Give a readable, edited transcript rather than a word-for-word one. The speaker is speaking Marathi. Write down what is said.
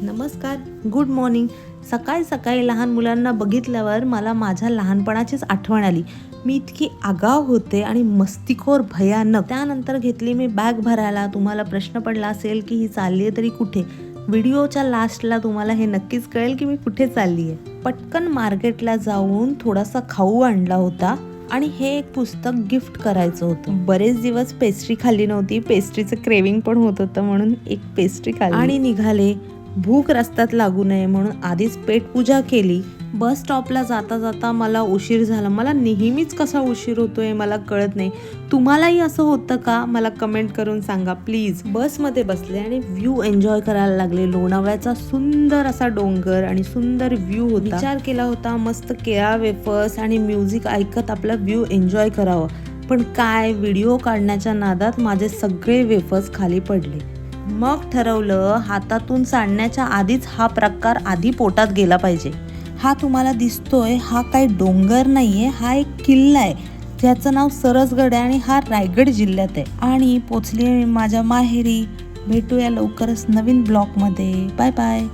नमस्कार, गुड मॉर्निंग. सकाळी सकाळी लहान मुलांना बघितल्यावर मला माझ्या लहानपणाचीच आठवण आली. मी इतकी आगाऊ होते आणि मस्तीखोर भयानक. त्यानंतर घेतली मी बॅग भरायला. तुम्हाला प्रश्न पडला असेल की ही चालली आहे तरी कुठे. व्हिडिओच्या लास्टला तुम्हाला हे नक्कीच कळेल की मी कुठे चालली आहे. पटकन मार्केटला जाऊन थोडासा खाऊ आणला होता आणि हे एक पुस्तक गिफ्ट करायचं होतं. बरेच दिवस पेस्ट्री खाल्ली नव्हती. पेस्ट्रीचं क्रेविंग पण होत होतं म्हणून एक पेस्ट्री खाल्ली आणि निघाले. भूक रस्त्यात लागू नये म्हणून आधीच पेटपूजा केली. बस स्टॉपला जाता जाता मला उशीर झाला. मला नेहमीच कसा उशीर होतोय मला कळत नाही. तुम्हालाही असं होतं का? मला कमेंट करून सांगा प्लीज. बसमध्ये बसले आणि व्ह्यू एन्जॉय करायला लागले. लोणावळ्याचा सुंदर असा डोंगर आणि सुंदर व्ह्यू होता. विचार केला होता मस्त केळा वेफर्स आणि म्युझिक ऐकत आपला व्ह्यू एन्जॉय करावं. पण काय, व्हिडिओ काढण्याच्या नादात माझे सगळे वेफर्स खाली पडले. मग ठरवलं हातातून सांडण्याच्या आधीच हा प्रकार आधी पोटात गेला पाहिजे. हा तुम्हाला दिसतोय हा काही डोंगर नाहीये, हा एक किल्ला आहे ज्याचं नाव सरसगड आहे आणि हा रायगड जिल्ह्यात आहे. आणि पोचले माझ्या माहेरी. भेटूया लवकरच नवीन ब्लॉगमध्ये. Bye bye.